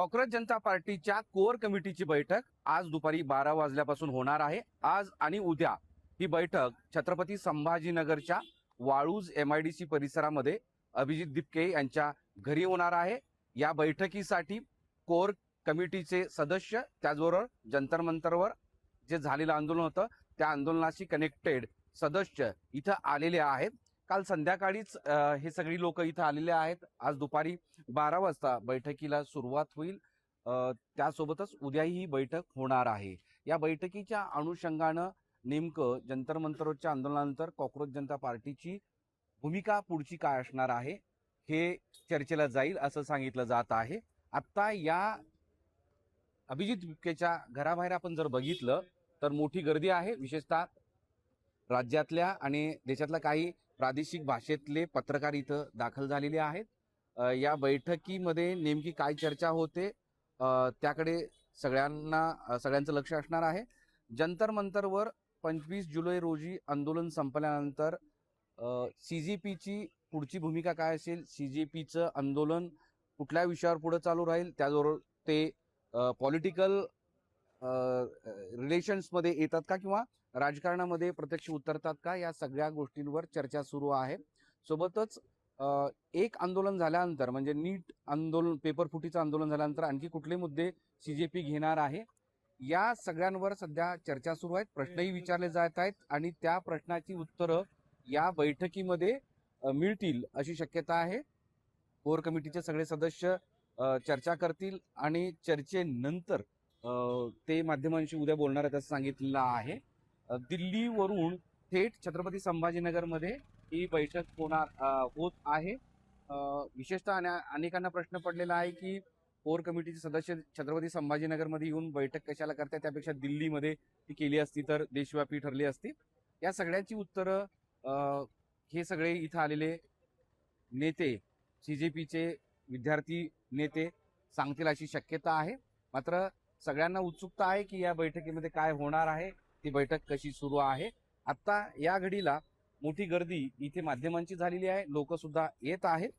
Cockroach जनता पार्टीच्या core कमिटीची बैठक आज दुपारी 12 वाजल्यापासून होणार आहे. आज आणि उद्या ही बैठक छत्रपती संभाजीनगरच्या वाळूज MIDC परिसरामध्ये अभिजित दिपके यांच्या घरी होणार आहे. या बैठकीसाठी कोर कमिटीचे सदस्य, त्याचबरोबर जंतर मंतरवर जे झालेलं आंदोलन होतं त्या आंदोलनाशी कनेक्टेड सदस्य इथं आलेले आहेत. काल संध्याकाळीच हे सगळी लोक इथं आलेले आहेत. आज दुपारी 12 वाजता बैठकीला सुरुवात होईल. त्यासोबतच उद्याही ही बैठक होणार आहे. या बैठकीच्या अनुषंगानं नेमकं जंतर मंतरच्या आंदोलनानंतर कॉक्रोच जनता पार्टीची भूमिका पुढची काय असणार आहे हे चर्चेला जाईल असं सांगितलं जात आहे. आता या अभिजित दिपकेच्या घराबाहेर आपण जर बघितलं तर मोठी गर्दी आहे. विशेषतः राज्यातल्या आणि देशातल्या काही प्रादेशिक भाषेतले पत्रकार इथं दाखल झालेले आहेत. या बैठकीमध्ये नेमकी काय चर्चा होते त्याकडे सगळ्यांचं लक्ष असणार आहे. जंतर मंतरवर 25 जुलै रोजी आंदोलन संपल्यानंतर CJPची पुढची भूमिका काय असेल, CJPचं आंदोलन कुठल्या विषयावर पुढे चालू राहील, त्याचबरोबर ते पॉलिटिकल रिलेशन्समध्ये येतात का किंवा राजकारणामध्ये प्रत्यक्ष उतरतात का, या सगळ्या गोष्टींवर चर्चा सुरू आहे. सोबतच एक आंदोलन झाल्यानंतर म्हणजे नीट आंदोलन, पेपर फुटीचं आंदोलन झाल्यानंतर आणखी कुठले मुद्दे CJP घेणार आहे या सगळ्यांवर सध्या चर्चा सुरू आहेत. प्रश्नही विचारले जात आहेत आणि त्या प्रश्नाची उत्तरं या बैठकीमध्ये मिळतील अशी शक्यता आहे. कोर कमिटीचे सगळे सदस्य चर्चा करतील आणि चर्चेनंतर ते माध्यमांशी उद्या बोलणार आहेत असं सांगितलेलं आहे. दिल्लीवरून थेट छत्रपती संभाजीनगरमध्ये ही बैठक होत आहे. विशेषतः अनेकांना प्रश्न पडलेला आहे की कोर कमिटीचे सदस्य छत्रपती संभाजीनगरमध्ये येऊन बैठक कशाला करतात, त्यापेक्षा दिल्लीमध्ये ती केली असती तर देशव्यापी ठरली असती. या सगळ्यांची उत्तरं हे सगळे इथं आलेले नेते, CJPचे विद्यार्थी नेते सांगतील अशी शक्यता आहे. मात्र सगळ्यांना उत्सुकता आहे की या बैठकीमध्ये काय होणार आहे, ती बैठक कशी सुरू आहे. आता या घडीला मोठी गर्दी इथे माध्यमांची झालेली आहे. लोक सुद्धा येत आहेत.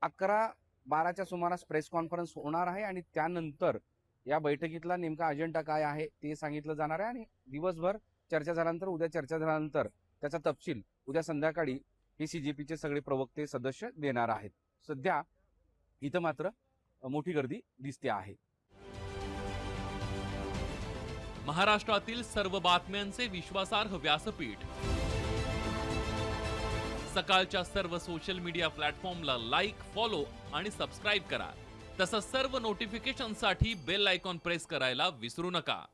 11-12च्या सुमारास प्रेस कॉन्फरन्स होणार आहे आणि त्यानंतर या बैठकीतला नेमका अजेंडा काय आहे ते सांगितलं जाणार आहे आणि दिवसभर चर्चा झाल्यानंतर, उद्या चर्चा झाल्यानंतर त्याचा तपशील उद्या संध्याकाळी हे CJPचे सगळे प्रवक्ते सदस्य देणार आहेत. सध्या इथं मात्र मोठी गर्दी दिसते आहे. महाराष्ट्रातील सर्व बातम्यांचे विश्वासार्ह व्यासपीठ, सकाळच्या सर्व सोशल मीडिया प्लॅटफॉर्मला लाईक, फॉलो आणि सबस्क्राईब करा. तसंच सर्व नोटिफिकेशनसाठी बेल आयकॉन प्रेस करायला विसरू नका.